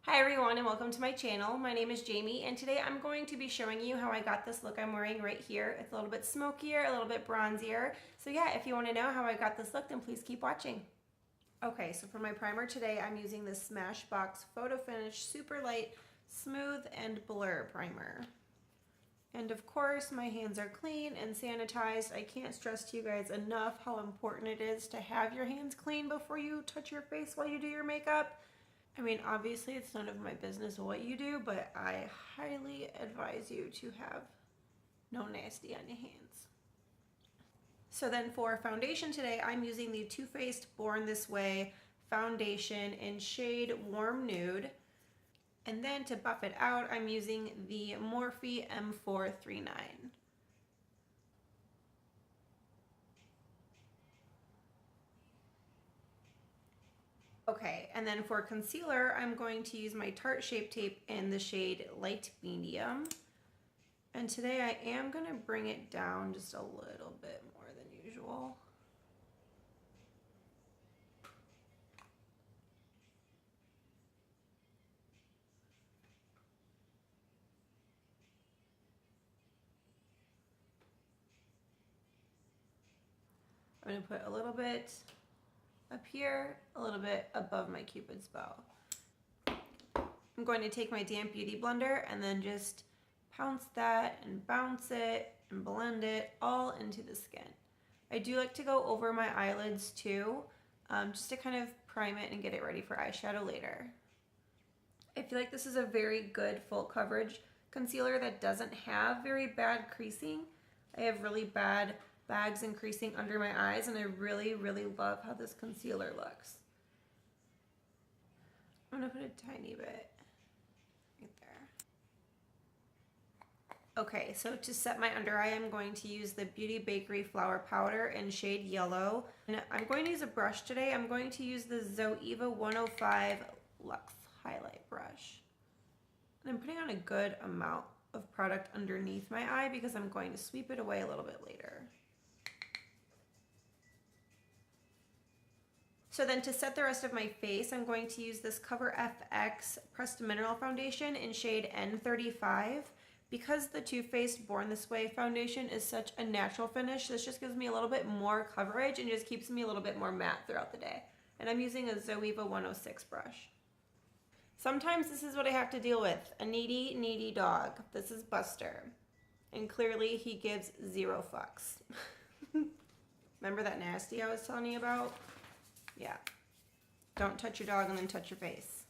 Hi everyone and welcome to my channel. My name is Jamie and today I'm going to be showing you how I got this look I'm wearing right here. It's a little bit smokier, a little bit bronzier. So yeah, if you want to know how I got this look, then please keep watching. Okay, so for my primer today, I'm using this Smashbox Photo Finish Super Light Smooth and Blur Primer. And of course, my hands are clean and sanitized. I can't stress to you guys enough how important it is to have your hands clean before you touch your face while you do your makeup. I mean, obviously it's none of my business what you do, but I highly advise you to have no nasty on your hands. So then for foundation today, I'm using the Too Faced Born This Way foundation in shade Warm Nude. And then to buff it out, I'm using the Morphe M439. Okay, and then for concealer, I'm going to use my Tarte Shape Tape in the shade Light Medium. And today I am going to bring it down just a little bit more than usual. I'm going to put a little bit up here, a little bit above my Cupid's bow. I'm going to take my damp beauty blender and then just pounce that and bounce it and blend it all into the skin. I do like to go over my eyelids too, just to kind of prime it and get it ready for eyeshadow later. I feel like this is a very good full coverage concealer that doesn't have very bad creasing. I have really bad bags and creasing under my eyes, and I really, really love how this concealer looks. I'm gonna put a tiny bit right there. Okay, so to set my under eye, I'm going to use the Beauty Bakery Flour Powder in shade Yellow. And I'm going to use a brush today. I'm going to use the Zoeva 105 Luxe Highlight Brush. And I'm putting on a good amount of product underneath my eye because I'm going to sweep it away a little bit later. So then to set the rest of my face, I'm going to use this Cover FX Pressed Mineral Foundation in shade N35. Because the Too Faced Born This Way foundation is such a natural finish, this just gives me a little bit more coverage and just keeps me a little bit more matte throughout the day. And I'm using a Zoeva 106 brush. Sometimes this is what I have to deal with, a needy, needy dog. This is Buster. And clearly he gives zero fucks. Remember that nasty I was telling you about? Yeah. Don't touch your dog and then touch your face.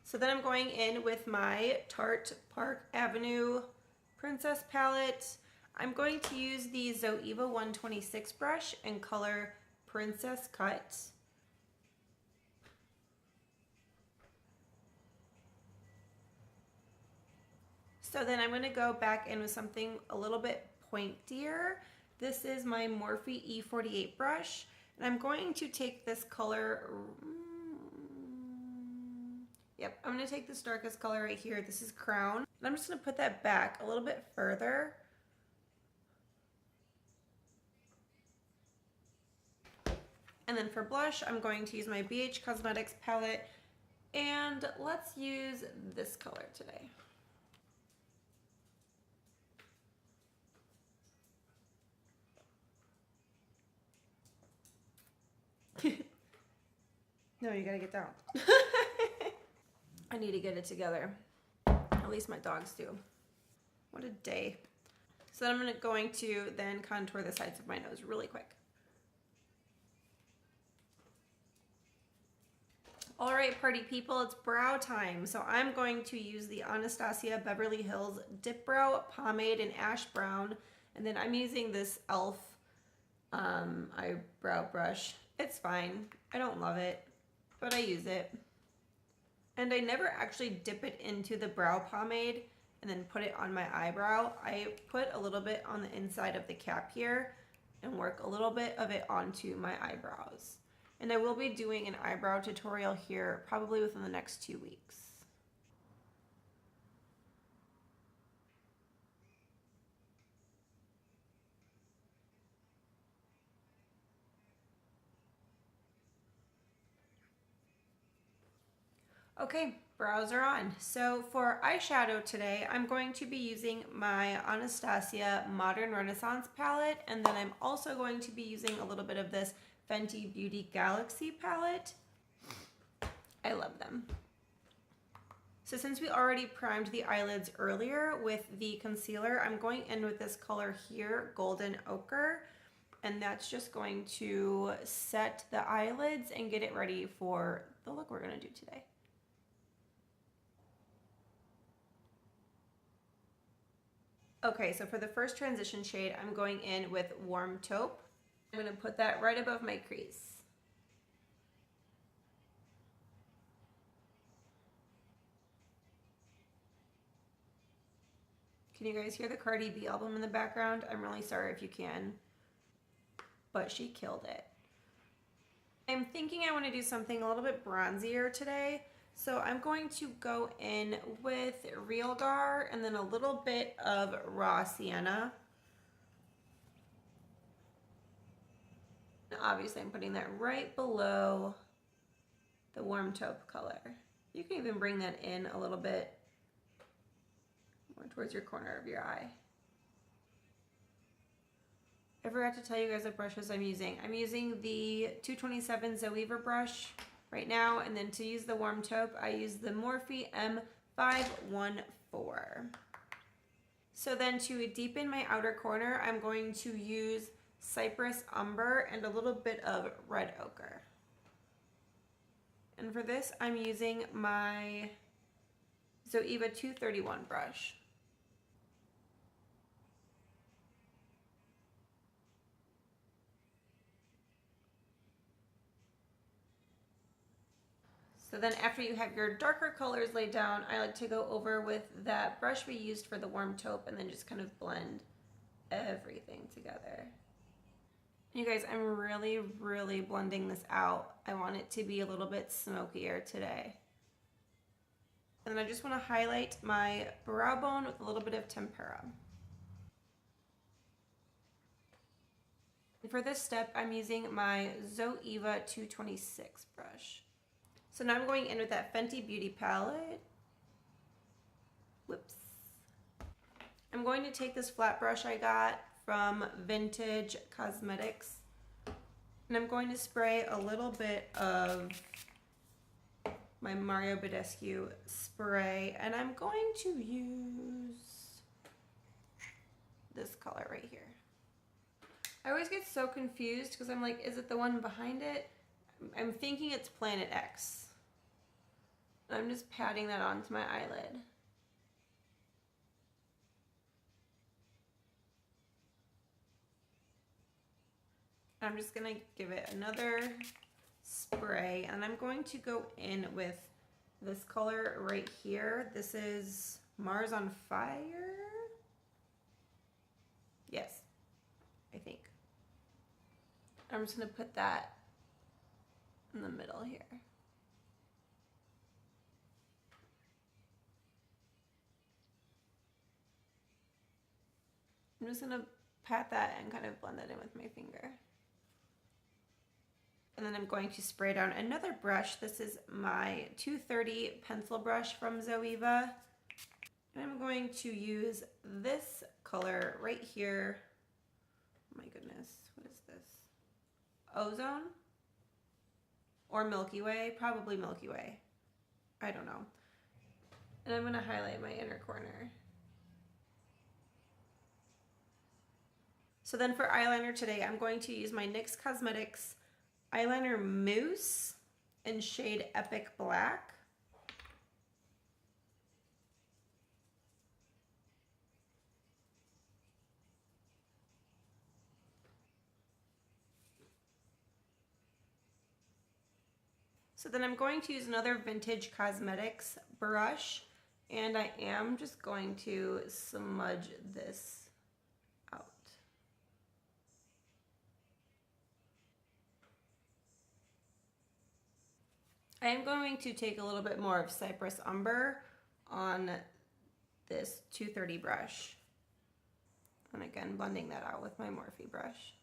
So then I'm going in with my Tarte Park Avenue Princess palette. I'm going to use the Zoeva 126 brush in color Princess Cut. So then I'm going to go back in with something a little bit pointier. This is my Morphe E48 brush, and I'm going to take this color, I'm going to take this darkest color right here. This is Crown, and I'm just going to put that back a little bit further. And then for blush, I'm going to use my BH Cosmetics palette, and let's use this color today. No, you gotta get down. I need to get it together. At least my dogs do. What a day. So then I'm going to then contour the sides of my nose really quick. All right, party people, it's brow time. So I'm going to use the Anastasia Beverly Hills Dip Brow Pomade in Ash Brown. And then I'm using this e.l.f. eyebrow brush. It's fine. I don't love it, but I use it. And I never actually dip it into the brow pomade and then put it on my eyebrow. I put a little bit on the inside of the cap here and work a little bit of it onto my eyebrows. And I will be doing an eyebrow tutorial here probably within the next 2 weeks. Okay, brows are on. So for eyeshadow today, I'm going to be using my Anastasia Modern Renaissance palette, and then I'm also going to be using a little bit of this Fenty Beauty Galaxy palette. I love them. So since we already primed the eyelids earlier with the concealer, I'm going in with this color here, Golden Ochre, and that's just going to set the eyelids and get it ready for the look we're going to do today. Okay, so for the first transition shade, I'm going in with Warm Taupe. I'm going to put that right above my crease. Can you guys hear the Cardi B album in the background? I'm really sorry if you can, but she killed it. I'm thinking I want to do something a little bit bronzier today. So I'm going to go in with Real Gar and then a little bit of Raw Sienna. And obviously I'm putting that right below the Warm Taupe color. You can even bring that in a little bit more towards your corner of your eye. I forgot to tell you guys what brushes I'm using. I'm using the 227 Zoeva brush right now, and then to use the Warm Taupe, I use the Morphe M514. So then to deepen my outer corner, I'm going to use Cypress Umber and a little bit of Red Ochre. And for this, I'm using my Zoeva 231 brush. So then after you have your darker colors laid down, I like to go over with that brush we used for the Warm Taupe and then just kind of blend everything together. You guys, I'm really blending this out. I want it to be a little bit smokier today. And then I just want to highlight my brow bone with a little bit of tempera. And for this step, I'm using my Zoeva 226 brush. So now I'm going in with that Fenty Beauty palette. Whoops. I'm going to take this flat brush I got from Vintage Cosmetics, and I'm going to spray a little bit of my Mario Badescu spray, and I'm going to use this color right here. I always get so confused because I'm like, is it the one behind it? I'm thinking it's Planet X. I'm just patting that onto my eyelid. I'm just gonna give it another spray, and I'm going to go in with this color right here. This is Mars on Fire. Yes, I think. I'm just gonna put that in the middle here. I'm just gonna pat that and kind of blend that in with my finger. And then I'm going to spray down another brush. This is my 230 pencil brush from Zoeva. And I'm going to use this color right here. Oh my goodness, what is this? Ozone? Or Milky Way? Probably Milky Way. I don't know. And I'm gonna highlight my inner corner. So then for eyeliner today, I'm going to use my NYX Cosmetics Eyeliner Mousse in shade Epic Black. So then I'm going to use another Vintage Cosmetics brush, and I am just going to smudge this out. I am going to take a little bit more of Cypress Umber on this 230 brush. And again, blending that out with my Morphe brush.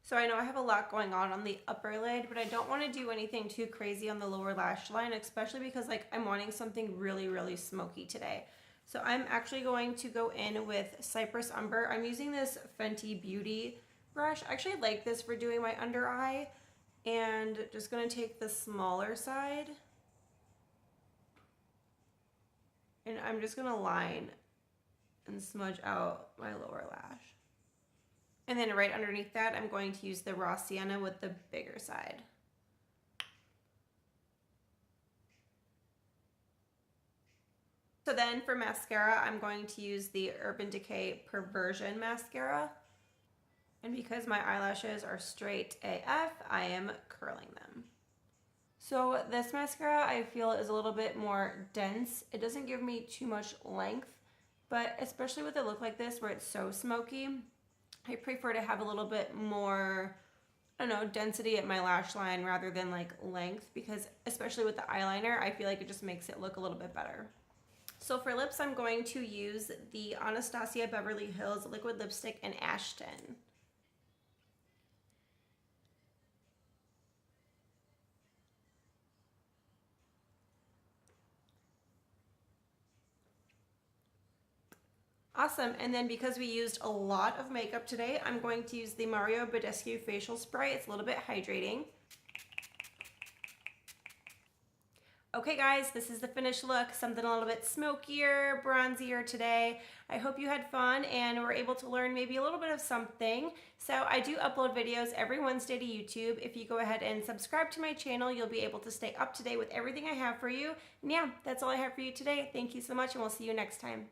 So I know I have a lot going on the upper lid, but I don't want to do anything too crazy on the lower lash line, especially because like I'm wanting something really, really smoky today. So I'm actually going to go in with Cypress Umber. I'm using this Fenty Beauty brush. I actually like this for doing my under eye, and just going to take the smaller side. And I'm just going to line and smudge out my lower lash. And then right underneath that, I'm going to use the Raw Sienna with the bigger side. So then for mascara, I'm going to use the Urban Decay Perversion Mascara. And because my eyelashes are straight AF, I am curling them. So this mascara I feel is a little bit more dense. It doesn't give me too much length, but especially with a look like this where it's so smoky, I prefer to have a little bit more, I don't know, density at my lash line rather than like length, because especially with the eyeliner, I feel like it just makes it look a little bit better. So for lips, I'm going to use the Anastasia Beverly Hills Liquid Lipstick in Ashton. Awesome, and then because we used a lot of makeup today, I'm going to use the Mario Badescu Facial Spray. It's a little bit hydrating. Okay guys, this is the finished look, something a little bit smokier, bronzier today. I hope you had fun and were able to learn maybe a little bit of something. So I do upload videos every Wednesday to YouTube. If you go ahead and subscribe to my channel, you'll be able to stay up to date with everything I have for you. And yeah, that's all I have for you today. Thank you so much, and we'll see you next time.